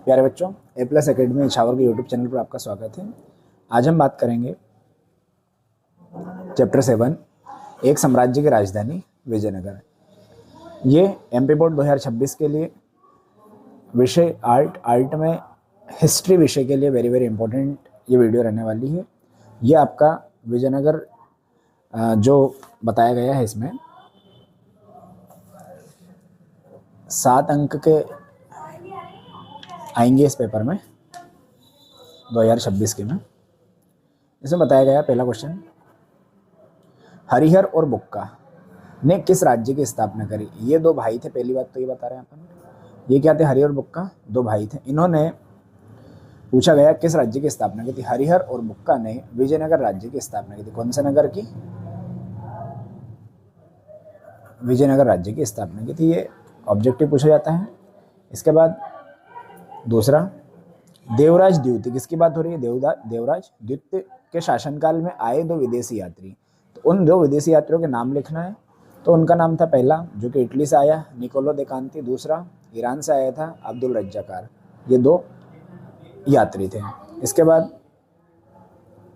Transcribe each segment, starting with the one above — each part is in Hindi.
प्यारे बच्चों, ए प्लस अकेडमी इछावर के यूट्यूब चैनल पर आपका स्वागत है। आज हम बात करेंगे चैप्टर 7 एक साम्राज्य की राजधानी विजयनगर। ये एमपी बोर्ड 2026 के लिए विषय आर्ट में हिस्ट्री विषय के लिए वेरी इंपॉर्टेंट ये वीडियो रहने वाली है। ये आपका विजयनगर जो बताया गया है इसमें 7 अंक के आएंगे इस पेपर में 2026 के में। इसमें बताया गया पहला क्वेश्चन, हरिहर और बुक्का ने किस राज्य की स्थापना करी। ये दो भाई थे, पहली बात तो ये बता रहे हैं अपन। ये क्या थे? हरिहर और बुक्का दो भाई थे। इन्होंने पूछा गया किस राज्य की स्थापना की थी। हरिहर और बुक्का ने विजयनगर राज्य की स्थापना की थी। कौन से नगर की? विजयनगर राज्य की स्थापना की थी। ये ऑब्जेक्टिव पूछा जाता है। इसके बाद दूसरा, देवराज द्वितीय किसकी बात हो रही है? देवराज द्वितीय के शासनकाल में आए दो विदेशी यात्री। तो उन दो विदेशी यात्रियों के नाम लिखना है। तो उनका नाम था पहला जो कि इटली से आया, निकोलो दे कांती। दूसरा ईरान से आया था, अब्दुल रज्जाकार। ये दो यात्री थे। इसके बाद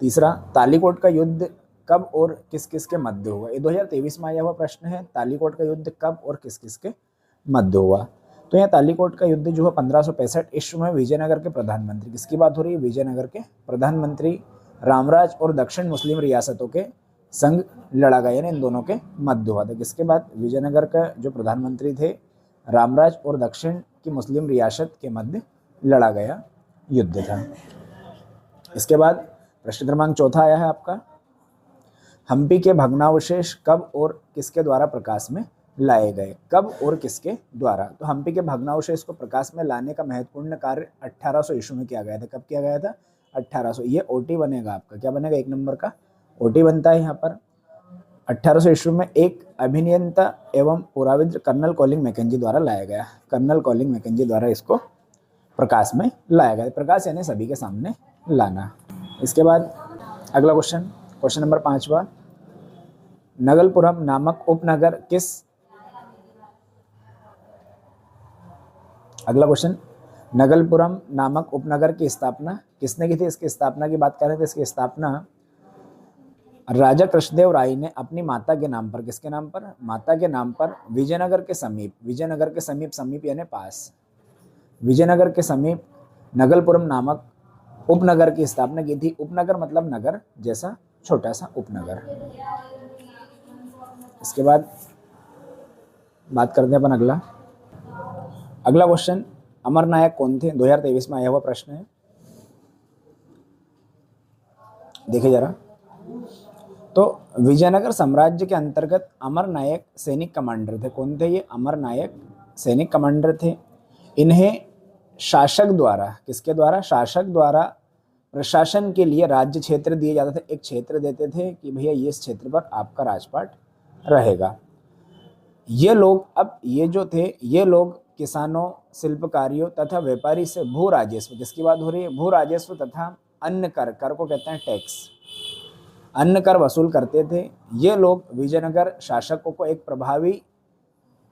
तीसरा, तालीकोट का युद्ध कब और किस किस के मध्य हुआ। ये 2023 में आया हुआ प्रश्न है। तालीकोट का युद्ध कब और किस किस के मध्य हुआ। तो यहाँ तालीकोट का युद्ध जो है 1565 ईस्वी में विजयनगर के प्रधानमंत्री, किसकी बात हो रही है? विजयनगर के प्रधानमंत्री रामराज और दक्षिण मुस्लिम रियासतों के संग लड़ा गया, यानी इन दोनों के मध्य हुआ था। किसके बाद? विजयनगर का जो प्रधानमंत्री थे रामराज और दक्षिण की मुस्लिम रियासत के मध्य लड़ा गया युद्ध था। इसके बाद प्रश्न क्रमांक चौथा आया है आपका, हम्पी के भग्नावशेष कब और किसके द्वारा प्रकाश में लाए गए। कब और किसके द्वारा? तो हम्पी के भग्नावशेष को प्रकाश में लाने का महत्वपूर्ण कार्य 1800 ईस्वी में किया गया था। कब किया गया था? 1800। ये ओटी बनेगा आपका। क्या बनेगा? 1 नंबर का ओटी बनता है यहाँ पर। 1800 ईस्वी में एक अभियंता एवं पुराविद कर्नल कॉलिंग मैकेंजी द्वारा लाया गया। कर्नल कॉलिंग मैकेंजी द्वारा इसको प्रकाश में लाया गया। प्रकाश यानी सभी के सामने लाना। इसके बाद अगला क्वेश्चन नंबर 5वां, नगलपुरम नामक उपनगर किस अगला क्वेश्चन, नगलपुरम नामक उपनगर की स्थापना किसने की थी? इसकी स्थापना की बात करें तो इसकी स्थापना राजा कृष्णदेव राय ने अपनी माता के नाम पर। किसके नाम पर? माता के नाम पर विजयनगर के समीप यानी पास, विजयनगर के समीप नगलपुरम नामक उपनगर की स्थापना की थी। उपनगर मतलब नगर जैसा छोटा सा उपनगर। इसके बाद बात करते हैं अपन अगला क्वेश्चन, अमर नायक कौन थे? 2023 में आया हुआ प्रश्न है। देखिए जरा, तो विजयनगर साम्राज्य के अंतर्गत अमर नायक सैनिक कमांडर थे। कौन थे ये? अमर नायक सैनिक कमांडर थे। इन्हें शासक द्वारा, किसके द्वारा? शासक द्वारा प्रशासन के लिए राज्य क्षेत्र दिए जाते थे। एक क्षेत्र देते थे कि भैया ये इस क्षेत्र पर आपका राजपाट रहेगा। ये लोग किसानों, शिल्पकारियों तथा व्यापारी से भू राजस्व, किसकी बात हो रही है? भू राजस्व तथा अन्न कर को कहते हैं टैक्स, अन्न कर वसूल करते थे। ये लोग विजयनगर शासकों को एक प्रभावी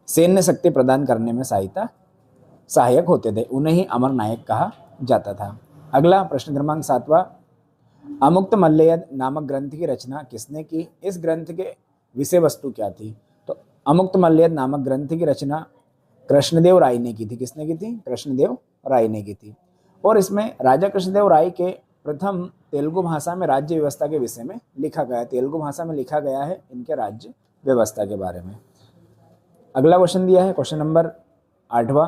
सैन्य शक्ति प्रदान करने में सहायक होते थे। उन्हें ही अमर नायक कहा जाता था। अगला प्रश्न क्रमांक 7वां, अमुक्तमाल्यद नामक ग्रंथ की रचना किसने की? इस ग्रंथ के विषय वस्तु क्या थी? तो अमुक्तमाल्यद नामक ग्रंथ की रचना कृष्णदेव राय ने की थी। किसने की थी? कृष्णदेव राय ने की थी। और इसमें राजा कृष्णदेव राय के प्रथम तेलुगु भाषा में राज्य व्यवस्था के विषय में लिखा गया है। तेलुगु भाषा में लिखा गया है इनके राज्य व्यवस्था के बारे में। अगला क्वेश्चन दिया है क्वेश्चन नंबर 8वां,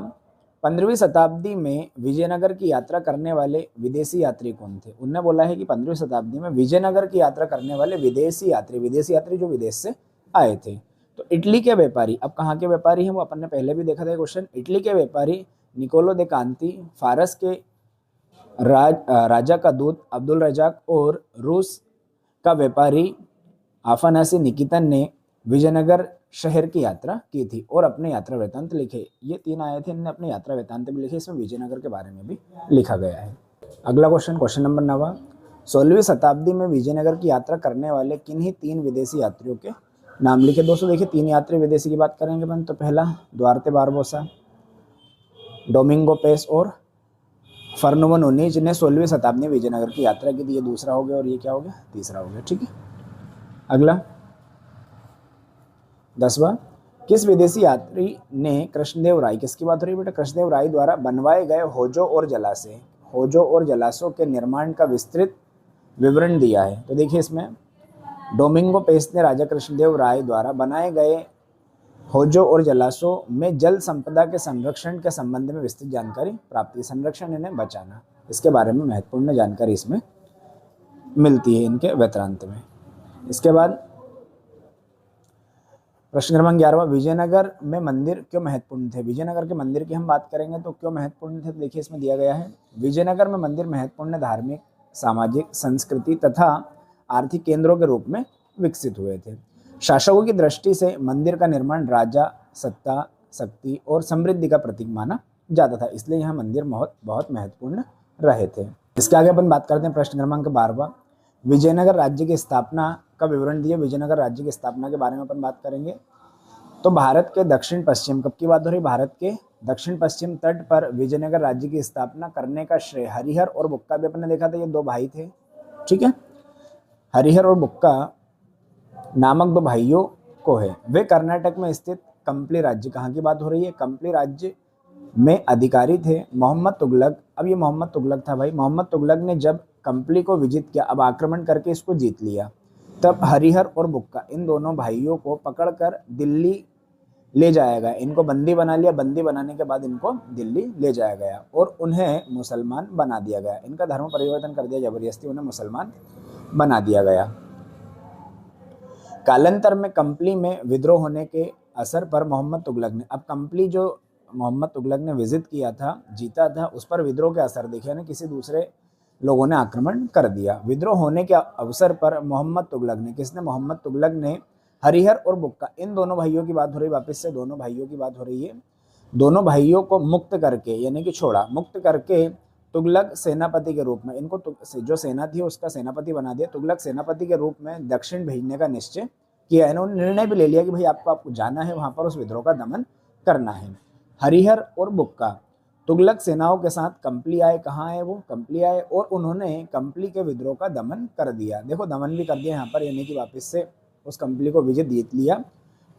15वीं शताब्दी में विजयनगर की यात्रा करने वाले विदेशी यात्री कौन थे? उन्होंने बोला है कि 15वीं शताब्दी में विजयनगर की यात्रा करने वाले विदेशी यात्री जो विदेश से आए थे। तो इटली के व्यापारी, अब कहाँ के व्यापारी हैं वो अपन ने पहले भी देखा था क्वेश्चन। इटली के व्यापारी निकोलो दे कांती, फारस के राजा का दूत अब्दुल रजाक और रूस का व्यापारी आफानासी निकितन ने विजयनगर शहर की यात्रा की थी और अपने यात्रा वृत्तांत लिखे। ये 3 आए थे, इन्होंने अपने यात्रा वृत्तांत भी लिखे। इसमें विजयनगर के बारे में भी लिखा गया है। अगला क्वेश्चन नंबर 9वां, 16वीं शताब्दी में विजयनगर की यात्रा करने वाले किन्हीं 3 विदेशी यात्रियों के नाम लिखे। दोस्तों देखिए, 3 यात्री विदेशी की बात करेंगे अपन। तो पहला द्वारते बारबोसा, डोमिंगो पेस और फर्नुमनुनीज ने 16वीं शताब्दी में विजयनगर की यात्रा की थी। ये दूसरा हो गया और ये क्या हो गया, तीसरा हो गया। ठीक है, अगला 10वां, किस विदेशी यात्री ने कृष्णदेव राय, किसकी बात हो रही है बेटा, कृष्णदेव राय द्वारा बनवाए गए होजों और जलाशयों के निर्माण का विस्तृत विवरण दिया है। तो देखिए इसमें डोमिंगो पेस ने राजा कृष्णदेव राय द्वारा बनाए गए होजों और जलाशयों में जल संपदा के संरक्षण के संबंध में विस्तृत जानकारी प्राप्त की। संरक्षण यानी बचाना, इसके बारे में महत्वपूर्ण जानकारी इसमें मिलती है इनके वृत्तांत में। इसके बाद प्रश्न क्रमांक 11वां, विजयनगर में मंदिर क्यों महत्वपूर्ण थे। विजयनगर के मंदिर की हम बात करेंगे तो क्यों महत्वपूर्ण थे, तो देखिए इसमें दिया गया है, विजयनगर में मंदिर महत्वपूर्ण धार्मिक, सामाजिक, संस्कृति तथा आर्थिक केंद्रों के रूप में विकसित हुए थे। शासकों की दृष्टि से मंदिर का निर्माण राजा, सत्ता, शक्ति और समृद्धि का प्रतीक माना जाता था, इसलिए यहाँ मंदिर बहुत महत्वपूर्ण रहे थे। इसके आगे अपन बात करते हैं प्रश्न क्रमांक 12वां, विजयनगर राज्य की स्थापना का विवरण दिए। विजयनगर राज्य की स्थापना के बारे में अपन बात करेंगे। तो भारत के दक्षिण पश्चिम, कब की बात हो रही, भारत के दक्षिण पश्चिम तट पर विजयनगर राज्य की स्थापना करने का श्रेय हरिहर और बुक्का, भी अपन ने देखा था ये दो भाई थे। ठीक है, हरिहर और बुक्का नामक दो भाइयों को है। वे कर्नाटक में स्थित कंपली राज्य, कहाँ की बात हो रही है, कंपली राज्य में अधिकारी थे मोहम्मद तुगलक। अब ये मोहम्मद तुगलक था भाई, मोहम्मद तुगलक ने जब कंपली को विजित किया, अब आक्रमण करके इसको जीत लिया, तब हरिहर और बुक्का इन दोनों भाइयों को पकड़कर दिल्ली ले जाया गया। इनको बंदी बना लिया, बंदी बनाने के बाद इनको दिल्ली ले जाया गया और उन्हें मुसलमान बना दिया गया। इनका धर्म परिवर्तन कर दिया, जबरदस्ती उन्हें मुसलमान बना दिया गया। कालांतर में कंपली में विद्रोह होने के असर पर मोहम्मद तुगलक ने, अब कंपली जो मोहम्मद तुगलक ने विजिट किया था, जीता था, उस पर विद्रोह के असर देखे ना, किसी दूसरे लोगों ने आक्रमण कर दिया। विद्रोह होने के अवसर पर मोहम्मद तुगलक ने, किसने, मोहम्मद तुगलक ने हरिहर और बुक्का, इन दोनों भाइयों की बात हो रही, वापस से दोनों भाइयों की बात हो रही है, दोनों भाइयों को मुक्त करके यानी कि छोड़ा, मुक्त करके तुगलक सेनापति के रूप में, इनको जो सेना थी उसका सेनापति बना दिया। तुगलक सेनापति के रूप में दक्षिण भेजने का निश्चय किया। इन्होंने निर्णय भी ले लिया कि भाई आपको जाना है वहां पर, उस विद्रोह का दमन करना है। हरिहर और बुक्का तुगलक सेनाओं के साथ कंपली आए, कहाँ आए वो, कंपली आए, और उन्होंने कंपली के विद्रोह का दमन कर दिया। देखो दमन भी कर दिया यहाँ पर, यानी कि वापस से उस कंपली को विजय जीत लिया।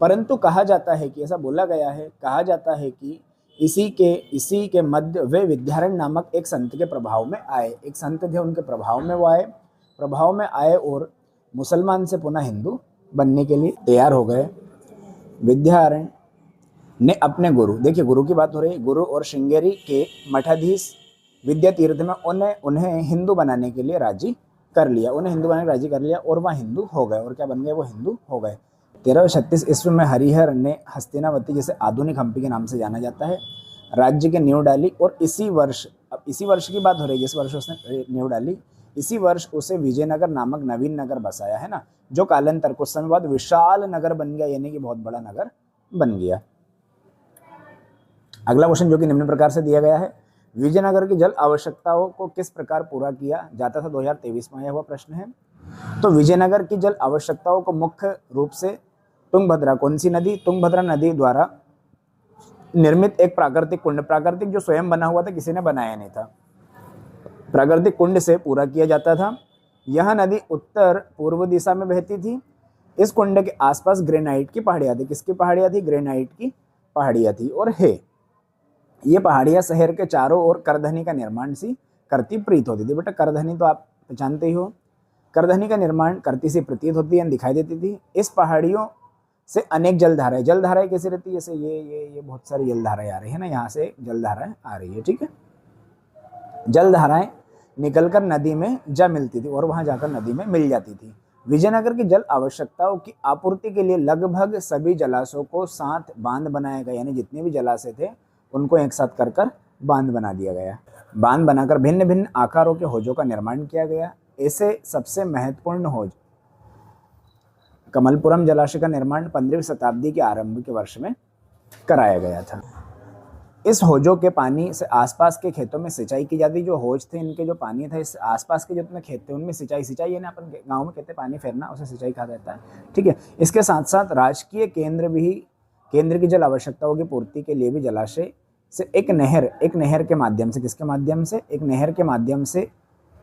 परंतु कहा जाता है कि, ऐसा बोला गया है, कहा जाता है कि इसी के मध्य वे विद्यारण्य नामक एक संत के प्रभाव में आए। एक संत थे, उनके प्रभाव में वो आए, प्रभाव में आए और मुसलमान से पुनः हिंदू बनने के लिए तैयार हो गए। विद्यारण्य ने अपने गुरु, देखिए गुरु की बात हो रही है, गुरु और श्रृंगेरी के मठाधीश विद्या तीर्थ में उन्हें हिंदू बनाने के लिए राजी कर लिया, उन्हें हिंदू बनाने राजी कर लिया और वह हिंदू हो गए। और क्या बन गए, वो हिंदू हो गए। 1336 ईस्वी में हरिहर ने हस्तिनावती, जिसे आधुनिक हम्पी के नाम से जाना जाता है, राज्य की नींव डाली। और इसी वर्ष, अब इसी वर्ष की बात हो रही है जिस वर्ष उसने नींव डाली, इसी वर्ष उसे विजयनगर नामक नवीन नगर बसाया है ना, जो कालांतर कुछ समय बाद विशाल नगर बन गया, यानी कि बहुत बड़ा नगर बन गया। अगला क्वेश्चन जो कि निम्न प्रकार से दिया गया है, विजयनगर की जल आवश्यकताओं को किस प्रकार पूरा किया जाता था। 2023 में आया हुआ प्रश्न है। तो विजयनगर की जल आवश्यकताओं को मुख्य रूप से तुंगभद्रा, कौन सी नदी, तुंगभद्रा नदी द्वारा निर्मित एक प्राकृतिक कुंड, प्राकृतिक जो स्वयं बना हुआ था, किसी ने बनाया नहीं था, प्राकृतिक कुंड से पूरा किया जाता था। यह नदी उत्तर पूर्व दिशा में बहती थी। इस कुंड के आसपास ग्रेनाइट की पहाड़ियां थी, किसकी पहाड़ियां थी, ग्रेनाइट की पहाड़ियां थी। और ये पहाड़ियां शहर के चारों ओर करधनी का निर्माण सी करती प्रतीत होती थी। बेटा करधनी तो आप जानते ही हो, करधनी का निर्माण करती सी प्रतीत होती है, दिखाई देती थी। इस पहाड़ियों से अनेक जलधाराएं कैसी रहती है, जैसे ये बहुत सारी जलधाराएं आ रही है ना, यहाँ से जलधाराएं आ रही है, ठीक है। जलधाराएं निकलकर नदी में जा मिलती थी और वहां जाकर नदी में मिल जाती थी। विजयनगर की जल आवश्यकताओं की आपूर्ति के लिए लगभग सभी जलाशयों को साथ बांध बनाया गया, यानी जितने भी जलाशय थे उनको एक साथ कर बांध बना दिया गया। बांध बनाकर भिन्न भिन्न आकारों के हौजों का निर्माण किया गया। ऐसे सबसे महत्वपूर्ण हौज कमलपुरम जलाशय का निर्माण 15वीं शताब्दी के आरंभ के वर्ष में कराया गया था। इस हौजों के पानी से आसपास के खेतों में सिंचाई की जाती। जो हौज थे इनके, जो पानी था, इस आसपास के जितने खेत थे उनमें सिंचाई यानी अपन गाँव में कहते हैं पानी फेरना, उसे सिंचाई कहा जाता है, ठीक है। इसके साथ साथ राजकीय केंद्र की जल आवश्यकताओं की पूर्ति के लिए भी जलाशय से एक नहर के माध्यम से, किसके माध्यम से, एक नहर के माध्यम से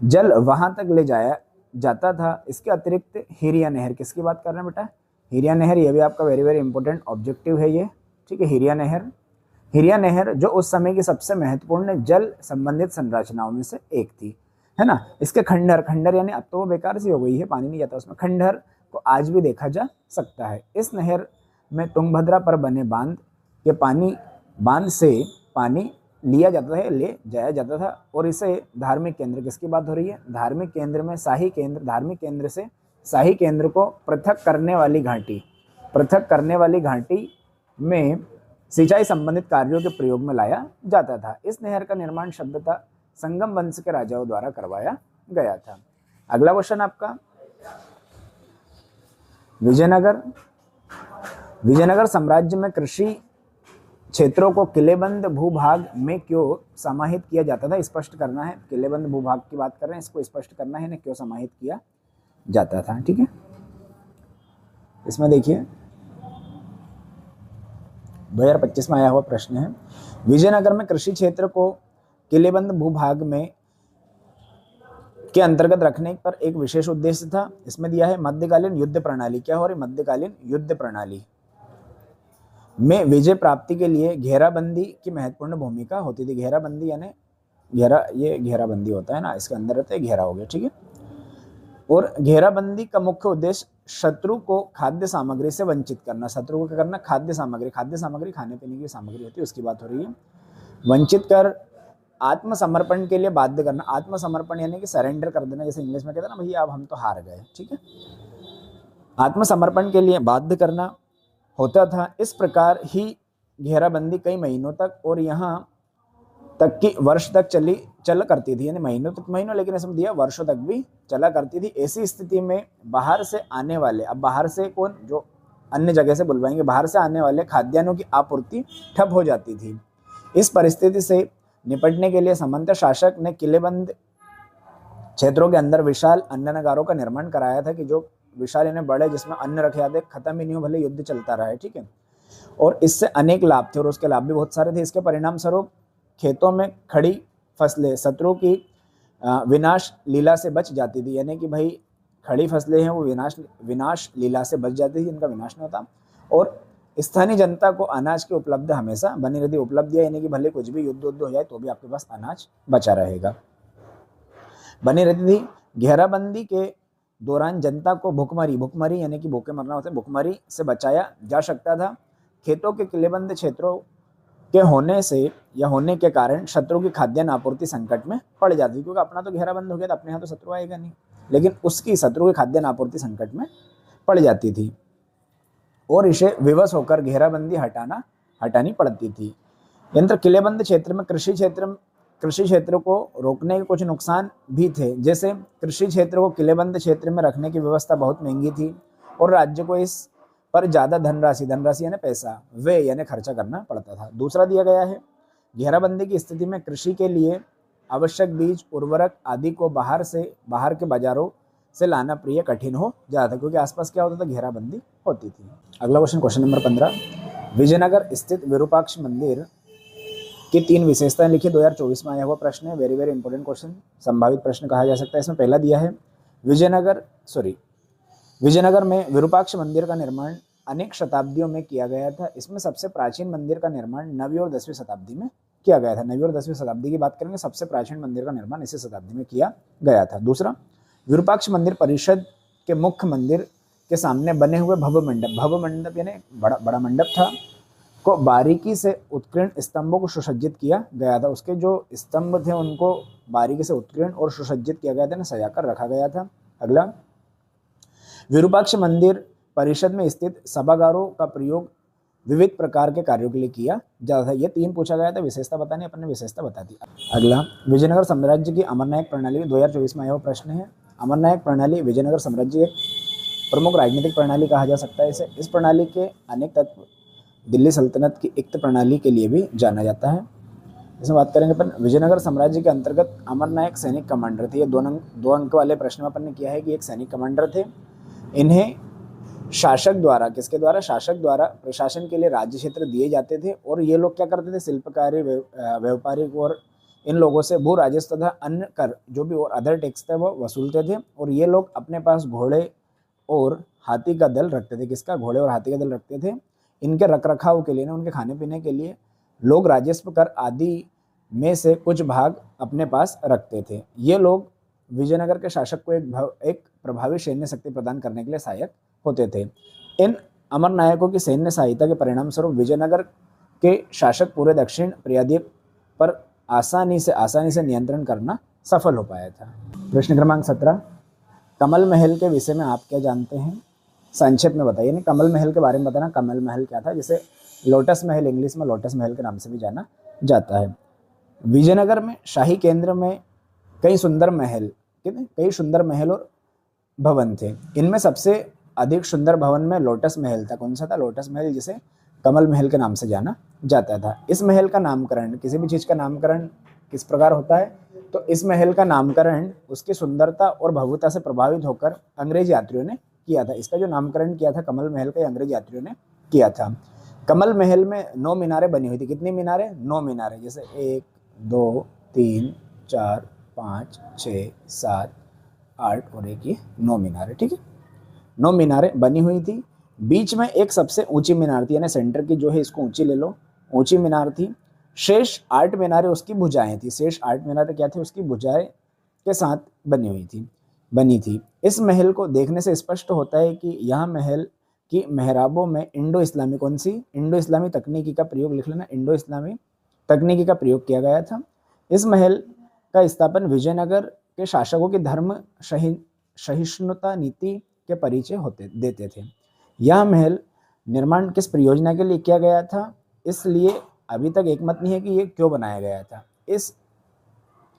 जल वहां तक ले जाया जाता था। इसके अतिरिक्त हिरिया नहर, किसकी बात कर रहे हैं बेटा, हिरिया नहर, ये भी आपका वेरी वेरी इंपॉर्टेंट ऑब्जेक्टिव है ये, ठीक है। हिरिया नहर जो उस समय की सबसे महत्वपूर्ण जल संबंधित संरचनाओं में से एक थी, है ना। इसके खंडहर यानी अब तो वो बेकार सी हो गई है, पानी नहीं जाता उसमें, खंडहर को आज भी देखा जा सकता है। इस नहर में तुंगभद्रा पर बने बांध से पानी लिया जाता है, ले जाया जाता था। और इसे धार्मिक केंद्र, किसकी बात हो रही है, धार्मिक केंद्र में धार्मिक केंद्र से शाही केंद्र को पृथक करने वाली घाटी में सिंचाई संबंधित कार्यों के प्रयोग में लाया जाता था। इस नहर का निर्माण सभ्यता संगम वंश के राजाओं द्वारा करवाया गया था। अगला क्वेश्चन आपका, विजयनगर साम्राज्य में कृषि क्षेत्रों को किलेबंद भूभाग में क्यों समाहित किया जाता था, स्पष्ट करना है। किलेबंद भूभाग की बात कर रहे हैं, इसको स्पष्ट करना है, क्यों समाहित किया जाता था, ठीक है। इसमें देखिए 2025 में आया हुआ प्रश्न है, विजयनगर में कृषि क्षेत्र को किलेबंद भूभाग में के अंतर्गत रखने पर एक विशेष उद्देश्य था। इसमें दिया है मध्यकालीन युद्ध प्रणाली, क्या हो रही, मध्यकालीन युद्ध प्रणाली में विजय प्राप्ति के लिए घेराबंदी की महत्वपूर्ण भूमिका होती थी। घेराबंदी यानी ये घेराबंदी होता है ना, इसके अंदर रहते हैं, घेरा हो गया, ठीक है। और घेराबंदी का मुख्य उद्देश्य शत्रु को खाद्य सामग्री से वंचित करना। शत्रु को क्या करना, खाद्य सामग्री खाने पीने की सामग्री होती है, उसकी बात हो रही है। वंचित कर आत्मसमर्पण के लिए बाध्य करना। आत्मसमर्पण यानी कि सरेंडर कर देना, जैसे इंग्लिश में कहते हैं ना, भैया अब हम तो हार गए, ठीक है। आत्मसमर्पण के लिए बाध्य करना होता था। इस प्रकार ही घेराबंदी कई महीनों तक और यहाँ तक कि वर्ष तक चला करती थी, यानी महीनों लेकिन इसमें दिया वर्षों तक भी चला करती थी। ऐसी स्थिति में बाहर से आने वाले, अब बाहर से कौन, जो अन्य जगह से बुलवाएंगे, बाहर से आने वाले खाद्यान्नों की आपूर्ति ठप हो जाती थी। इस परिस्थिति से निपटने के लिए सामंत शासक ने किलेबंद क्षेत्रों के अंदर विशाल अन्नागारों का निर्माण कराया था, कि जो विशाल यानी बड़े, जिसमें अन्न रखे जाते, खत्म ही नहीं हो, भले युद्ध चलता रहा है, ठीक है। और इससे अनेक लाभ थे, और उसके लाभ भी बहुत सारे थे। इसके परिणाम स्वरूप खेतों में खड़ी फसलें शत्रु की विनाश लीला से बच जाती थी, यानी कि भाई खड़ी फसलें हैं वो विनाश लीला से बच जाती थी, इनका विनाश नहीं होता। और स्थानीय जनता को अनाज की उपलब्ध हमेशा बनी रहती। उपलब्धियां यानी कि भले कुछ भी युद्ध हो जाए तो भी आपके पास अनाज बचा रहेगा, बनी रहती थी। घेराबंदी के दौरान जनता को भुखमरी यानी कि भूखे मरना होता है, भुखमरी से बचाया जा सकता था। खेतों के किलेबंद क्षेत्रों के होने के कारण शत्रु की खाद्यान्न आपूर्ति संकट में पड़ जाती, क्योंकि अपना तो घेराबंद हो गया तो अपने यहाँ तो शत्रु आएगा नहीं, लेकिन उसकी शत्रु की खाद्यान्न आपूर्ति संकट में पड़ जाती थी और इसे विवश होकर घेराबंदी हटानी पड़ती थी। यंत्र किलेबंद क्षेत्र में कृषि क्षेत्र को रोकने के कुछ नुकसान भी थे, जैसे कृषि क्षेत्र को किलेबंद क्षेत्र में रखने की व्यवस्था बहुत महंगी थी और राज्य को इस पर ज़्यादा धनराशि यानी पैसा, व्यय यानी खर्चा करना पड़ता था। दूसरा दिया गया है, घेराबंदी की स्थिति में कृषि के लिए आवश्यक बीज, उर्वरक आदि को बाहर के बाजारों से लाना प्रिय कठिन हो जाता था, क्योंकि आसपास क्या होता था, घेराबंदी होती थी। अगला क्वेश्चन नंबर 15, विजयनगर स्थित विरूपाक्ष मंदिर की 3 विशेषताएं लिखिए। 2024 में आया हुआ प्रश्न है, वेरी वेरी इंपॉर्टेंट क्वेश्चन, संभावित प्रश्न कहा जा सकता है। इसमें पहला दिया है, विजयनगर में विरूपाक्ष मंदिर का निर्माण अनेक शताब्दियों में किया गया था। इसमें सबसे प्राचीन मंदिर का निर्माण 9वीं और 10वीं शताब्दी में किया गया था। 9वीं और 10वीं शताब्दी की बात करेंगे, सबसे प्राचीन मंदिर का निर्माण इसी शताब्दी में किया गया था। दूसरा, विरूपाक्ष मंदिर परिषद के मुख्य मंदिर के सामने बने हुए भव्य मंडप यानी बड़ा मंडप था, को बारीकी से उत्कीर्ण स्तंभों को सुसज्जित किया गया था। उसके जो स्तंभ थे उनको बारीकी से उत्कीर्ण और सुसज्जित किया गया था, सजाकर रखा गया था। अगला, विरूपाक्ष मंदिर परिषद में स्थित सभागारों का प्रयोग विविध प्रकार के कार्यों के लिए किया जाता था। ये 3 पूछा गया था, विशेषता बतानी, अपन ने विशेषता बता दी। अगला, विजयनगर साम्राज्य की अमरनायक प्रणाली 2024 में आया हुआ प्रश्न है। अमरनायक प्रणाली विजयनगर साम्राज्य एक प्रमुख राजनीतिक प्रणाली कहा जा सकता है इसे। इस प्रणाली के अनेक तत्व दिल्ली सल्तनत की इक्त प्रणाली के लिए भी जाना जाता है। इसमें बात करेंगे अपन, विजयनगर साम्राज्य के अंतर्गत अमरनायक सैनिक कमांडर थे। ये 2 अंक वाले प्रश्न में अपन ने किया है कि एक सैनिक कमांडर थे। इन्हें शासक द्वारा, किसके द्वारा, शासक द्वारा प्रशासन के लिए राज्य क्षेत्र दिए जाते थे और ये लोग क्या करते थे, शिल्पकारी, व्यापारिक और इन लोगों से भू राजस्व तथा अन्य कर जो भी और अदर टैक्स थे वो वसूलते थे। और ये लोग अपने पास घोड़े और हाथी का दल रखते थे। किसका, घोड़े और हाथी का दल रखते थे। इनके रखरखाव के लिए ना, उनके खाने पीने के लिए लोग राजस्व कर आदि में से कुछ भाग अपने पास रखते थे। ये लोग विजयनगर के शासक को एक प्रभावी सैन्य शक्ति प्रदान करने के लिए सहायक होते थे। इन अमर नायकों की सैन्य सहायता के परिणाम स्वरूप विजयनगर के शासक पूरे दक्षिण प्रायद्वीप पर आसानी से नियंत्रण करना सफल हो पाया था। प्रश्न क्रमांक 17, कमल महल के विषय में आप क्या जानते हैं, संक्षेप में बताइए। नहीं, कमल महल के बारे में बताना। कमल महल क्या था, जिसे लोटस महल, इंग्लिश में लोटस महल के नाम से भी जाना जाता है। विजयनगर में शाही केंद्र में कई सुंदर महल और भवन थे। इनमें सबसे अधिक सुंदर भवन में लोटस महल था। कौन सा था, लोटस महल, जिसे कमल महल के नाम से जाना जाता था। इस महल का नामकरण, किसी भी चीज़ का नामकरण किस प्रकार होता है, तो इस महल का नामकरण उसकी सुंदरता और भव्यता से प्रभावित होकर अंग्रेज यात्रियों ने किया था। इसका जो नामकरण किया था कमल महल का, अंग्रेज यात्रियों ने किया था। कमल महल में 9 मीनारें बनी हुई थी। कितनी मीनारें, 9 मीनारें, जैसे 1 2 3 4 5 6 7 8 और एक ये 9 मीनारें। ठीक है, 9 मीनारें बनी हुई थी। बीच में एक सबसे ऊंची मीनार थी, यानी सेंटर की जो है, इसको ऊंची ले लो, ऊंची मीनार थी। शेष 8 मीनारें उसकी भुजाएं थी। शेष 8 मीनारें क्या थी, उसकी भुजाएं के साथ बनी थी। इस महल को देखने से स्पष्ट होता है कि यह महल की मेहराबों में इंडो इस्लामी, कौन सी, इंडो इस्लामी तकनीकी का प्रयोग, लिख लेना, इंडो इस्लामी तकनीकी का प्रयोग किया गया था। इस महल का स्थापन विजयनगर के शासकों की धर्म सहिष्णुता नीति के परिचय देते थे। यह महल निर्माण किस परियोजना के लिए किया गया था, इसलिए अभी तक एक मत नहीं है कि ये क्यों बनाया गया था। इस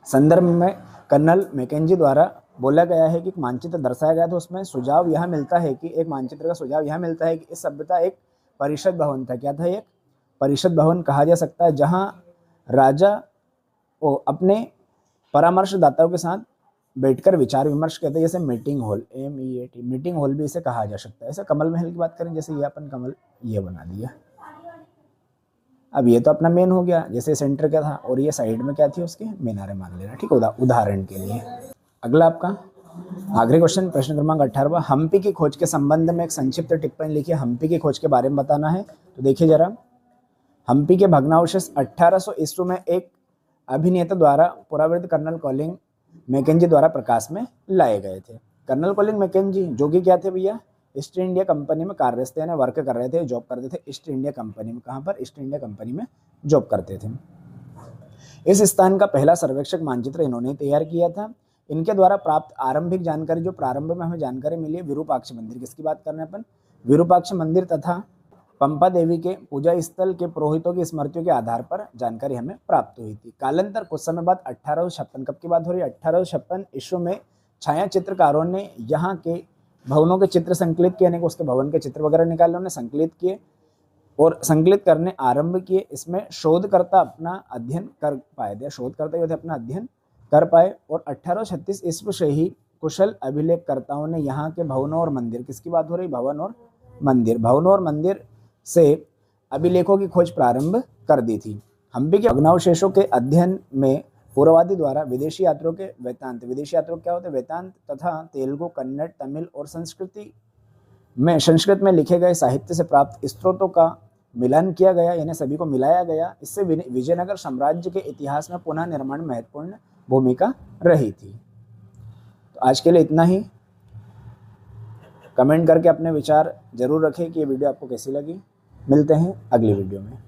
संदर्भ में कर्नल मैकेंजी द्वारा बोला गया है कि एक मानचित्र दर्शाया गया था। उसमें सुझाव यह मिलता है कि एक मानचित्र का सुझाव यह मिलता है कि इस सभ्यता एक परिषद भवन था। क्या था, एक परिषद भवन कहा जा सकता है, जहां राजा वो अपने परामर्शदाताओं के साथ बैठकर विचार विमर्श करते हैं, जैसे meeting hall, MEAT, meeting hall भी इसे कहा जा सकता है। ऐसे कमल महल की बात करें, जैसे ये अपन कमल ये बना दिया। अब ये तो अपना मेन हो गया, जैसे सेंटर क्या था और ये साइड में क्या थी, उसके मीनारें मान लेना। ठीक है, उदाहरण के लिए। अगला आपका आखिरी क्वेश्चन, प्रश्न क्रमांक 18, हम्पी की खोज के संबंध में एक संक्षिप्त टिप्पणी लिखिए। हम्पी की खोज के बारे में बताना है। तो देखिए जरा, हम्पी के भग्नावशेष 1800 ईस्वी में एक अभिनेता द्वारा पुरावृत्त कर्नल कॉलिंग मैकेंजी द्वारा प्रकाश में लाए गए थे। कर्नल कॉलिंग मैकेंजी जो कि क्या थे भैया, ईस्ट इंडिया कंपनी में कार्यरत थे, वर्क कर रहे थे, जॉब करते थे ईस्ट इंडिया कंपनी में। कहाँ पर, ईस्ट इंडिया कंपनी में जॉब करते थे। इस स्थान का पहला सर्वेक्षक मानचित्र इन्होंने तैयार किया था। इनके द्वारा प्राप्त आरंभिक जानकारी, जो प्रारंभ में हमें जानकारी मिली है, विरूपाक्ष मंदिर, किसकी बात कर रहे हैं अपन, विरूपाक्ष मंदिर तथा पंपा देवी के पूजा स्थल के पुरोहितों की स्मृतियों के आधार पर जानकारी हमें प्राप्त हुई थी। कालांतर कुछ समय बाद 1856, कब की बात हो रही है, 1856 ईस्वी में छाया चित्रकारों ने यहाँ के भवनों के चित्र संकलित किए, यानी कि उसके भवन के चित्र वगैरह निकाले, उन्होंने संकलित किए और संकलित करने आरंभ किए। इसमें शोधकर्ता अपना अध्ययन कर पाए, शोधकर्ता ये थे अपना अध्ययन कर पाए। और 1836 ईस्वी से ही कुशल अभिलेखकर्ताओं ने यहाँ के भवनों और मंदिर, किसकी बात हो रही, भवनों और मंदिर से अभिलेखों की खोज प्रारंभ कर दी थी। हम्पी के भग्नावशेषों के अध्ययन में पूर्ववादी द्वारा विदेशी यात्रियों के वेदांत, विदेशी यात्रियों क्या होते हैं, वेदांत तथा तेलुगु, कन्नड़, तमिल और संस्कृत में लिखे गए साहित्य से प्राप्त स्रोतों का मिलान किया गया, यानी सभी को मिलाया गया। इससे विजयनगर साम्राज्य के इतिहास में पुनः निर्माण महत्वपूर्ण भूमिका रही थी। तो आज के लिए इतना ही। कमेंट करके अपने विचार जरूर रखें कि ये वीडियो आपको कैसी लगी। मिलते हैं अगली वीडियो में।